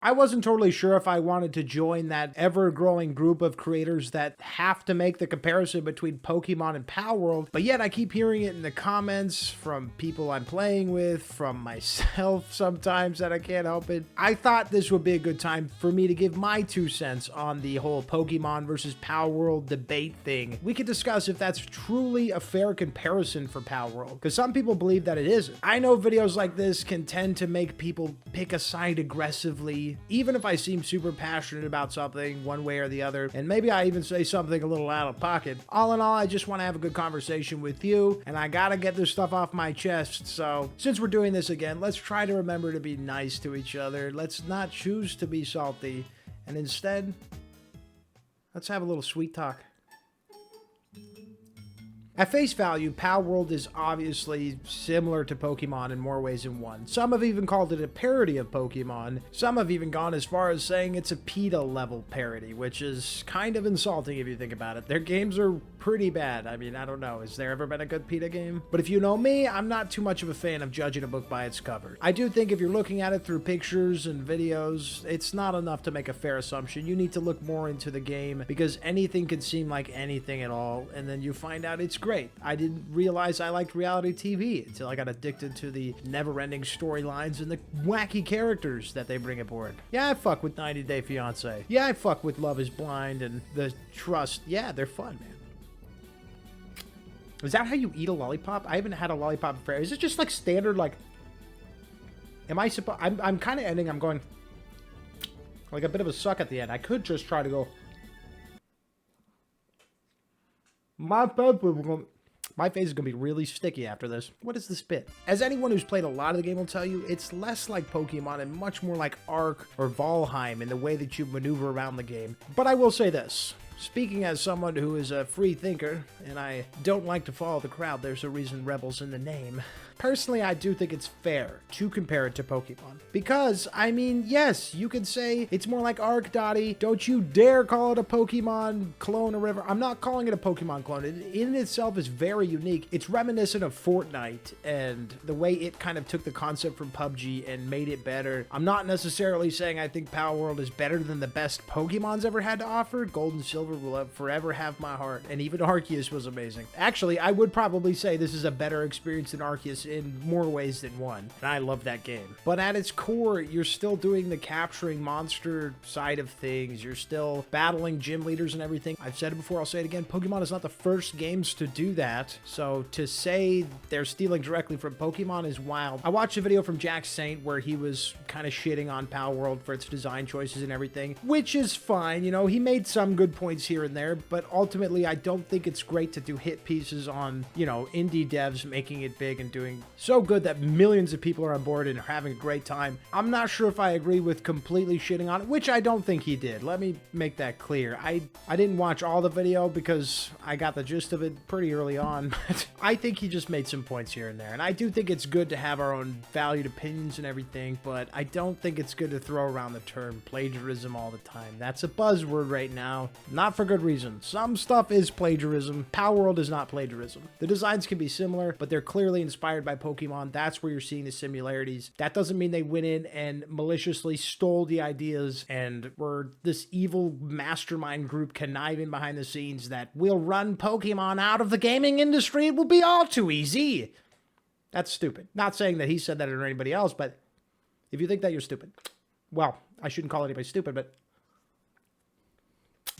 I wasn't totally sure if I wanted to join that ever-growing group of creators that have to make the comparison between Pokemon and Palworld, but yet I keep hearing it in the comments from people I'm playing with, from myself sometimes that I can't help it. I thought this would be a good time for me to give my 2 cents on the whole Pokemon versus Palworld debate thing. We could discuss if that's truly a fair comparison for Palworld, because some people believe that it isn't. I know videos like this can tend to make people pick a side aggressively, even if I seem super passionate about something one way or the other, and maybe I even say something a little out of pocket. All in all, I just want to have a good conversation with you, and I gotta get this stuff off my chest, so since we're doing this again, let's try to remember to be nice to each other. Let's not choose to be salty, and instead, let's have a little sweet talk. At face value, Palworld is obviously similar to Pokemon in more ways than one. Some have even called it a parody of Pokemon. Some have even gone as far as saying it's a PETA level parody, which is kind of insulting if you think about it. Their games are pretty bad. I mean, I don't know. Has there ever been a good PETA game? But if you know me, I'm not too much of a fan of judging a book by its cover. I do think if you're looking at it through pictures and videos, it's not enough to make a fair assumption. You need to look more into the game, because anything can seem like anything at all, and then you find out it's great. I didn't realize I liked reality TV until I got addicted to the never-ending storylines and the wacky characters that they bring aboard. Yeah, I fuck with 90 Day Fiancé. Yeah, I fuck with Love is Blind and The Trust. Yeah, they're fun, man. Is that how you eat a lollipop? I haven't had a lollipop before. Is it just like standard, like... Am I supposed... I'm kind of ending, I'm going... like a bit of a suck at the end. I could just try to go... My face is going to be really sticky after this. What is this bit? As anyone who's played a lot of the game will tell you, it's less like Pokemon and much more like Ark or Valheim in the way that you maneuver around the game. But I will say this. Speaking as someone who is a free thinker, and I don't like to follow the crowd, there's a reason Rebel's in the name. Personally, I do think it's fair to compare it to Pokemon. Because, I mean, yes, you could say it's more like Ark, Dottie. Don't you dare call it a Pokemon clone or whatever. I'm not calling it a Pokemon clone. It in itself is very unique. It's reminiscent of Fortnite and the way it kind of took the concept from PUBG and made it better. I'm not necessarily saying I think Palworld is better than the best Pokemon's ever had to offer. Gold and Silver will forever have my heart. And even Arceus was amazing. Actually, I would probably say this is a better experience than Arceus in more ways than one, and I love that game. But at its core, you're still doing the capturing monster side of things. You're still battling gym leaders and everything. I've said it before, I'll say it again, Pokemon is not the first games to do that, so to say they're stealing directly from Pokemon is wild. I watched a video from Jack Saint where he was kind of shitting on Palworld for its design choices and everything, which is fine. You know, he made some good points here and there, but ultimately I don't think it's great to do hit pieces on, you know, indie devs making it big and doing so good that millions of people are on board and are having a great time. I'm not sure if I agree with completely shitting on it, which I don't think he did. Let me make that clear. I didn't watch all the video because I got the gist of it pretty early on, but I think he just made some points here and there. And I do think it's good to have our own valued opinions and everything, but I don't think it's good to throw around the term plagiarism all the time. That's a buzzword right now, not for good reason. Some stuff is plagiarism. Palworld is not plagiarism. The designs can be similar, but they're clearly inspired by Pokemon. That's where you're seeing the similarities. That doesn't mean they went in and maliciously stole the ideas and were this evil mastermind group conniving behind the scenes that will run Pokemon out of the gaming industry. It will be all too easy. That's stupid. Not saying that he said that or anybody else, but if you think that, you're stupid. Well, I shouldn't call anybody stupid, but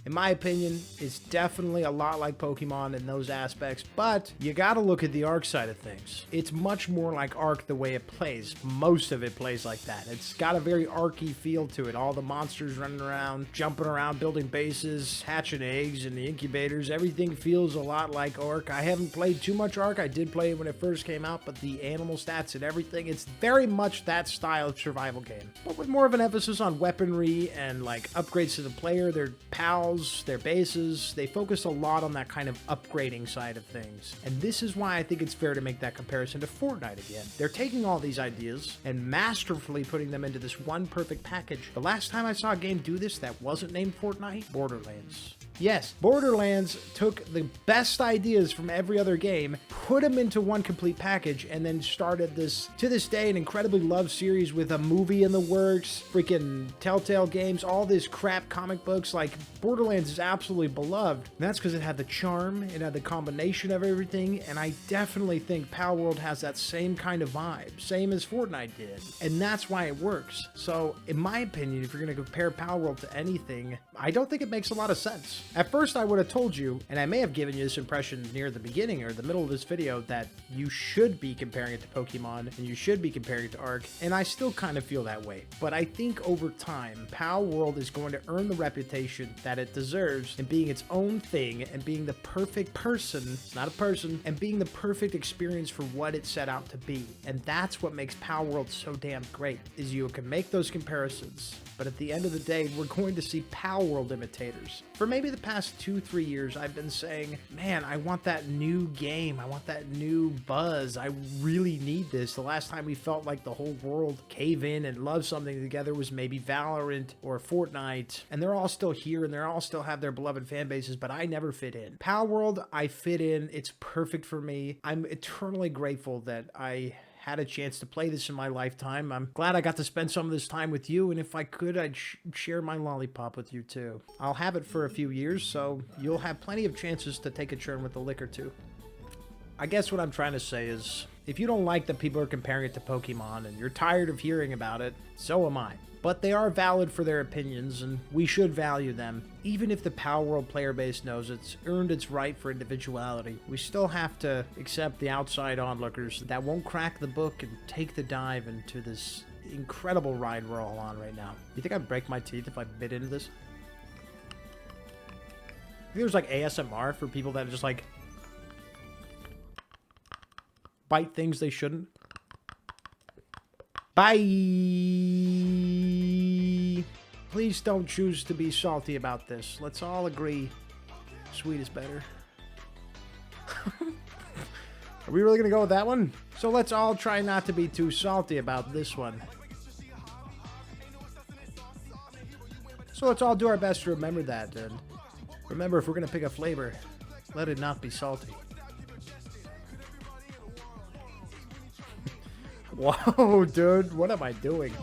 in my opinion, it's definitely a lot like Pokemon in those aspects, but you gotta look at the Ark side of things. It's much more like Ark the way it plays. Most of it plays like that. It's got a very Arky feel to it. All the monsters running around, jumping around, building bases, hatching eggs in the incubators. Everything feels a lot like Ark. I haven't played too much Ark. I did play it when it first came out, but the animal stats and everything, it's very much that style of survival game. But with more of an emphasis on weaponry and like upgrades to the player, their pals, their bases, they focus a lot on that kind of upgrading side of things. And this is why I think it's fair to make that comparison to Fortnite again. They're taking all these ideas and masterfully putting them into this one perfect package. The last time I saw a game do this that wasn't named Fortnite, Borderlands. Yes, Borderlands took the best ideas from every other game, put them into one complete package, and then started this, to this day, an incredibly loved series with a movie in the works, freaking Telltale games, all this crap, comic books. Like, Borderlands is absolutely beloved. And that's because it had the charm, it had the combination of everything, and I definitely think Palworld has that same kind of vibe, same as Fortnite did. And that's why it works. So, in my opinion, if you're going to compare Palworld to anything, I don't think it makes a lot of sense. At first, I would have told you, and I may have given you this impression near the beginning or the middle of this video, that you should be comparing it to Pokemon and you should be comparing it to Ark, and I still kind of feel that way. But I think over time, Palworld is going to earn the reputation that it deserves in being its own thing and being the perfect person, it's not a person, and being the perfect experience for what it set out to be. And that's what makes Palworld so damn great, is you can make those comparisons. But at the end of the day, we're going to see Palworld imitators. For maybe the past 2-3 years, I've been saying, man, I want that new game. I want that new buzz. I really need this. The last time we felt like the whole world cave in and love something together was maybe Valorant or Fortnite. And they're all still here and they all still have their beloved fan bases, but I never fit in. Palworld, I fit in. It's perfect for me. I'm eternally grateful that I had a chance to play this in my lifetime. I'm glad I got to spend some of this time with you, and if I could, I'd share my lollipop with you too. I'll have it for a few years, so you'll have plenty of chances to take a turn with the liquor too. I guess what I'm trying to say is, if you don't like that people are comparing it to Pokemon and you're tired of hearing about it, so am I. But they are valid for their opinions, and we should value them. Even if the Palworld player base knows it's earned its right for individuality, we still have to accept the outside onlookers that won't crack the book and take the dive into this incredible ride we're all on right now. You think I'd break my teeth if I bit into this? I think there's like ASMR for people that are just like bite things they shouldn't. Bye! Please don't choose to be salty about this. Let's all agree sweet is better. Are we really gonna go with that one? So let's all try not to be too salty about this one. So let's all do our best to remember that, and remember, if we're gonna pick a flavor, let it not be salty. Whoa, dude, what am I doing?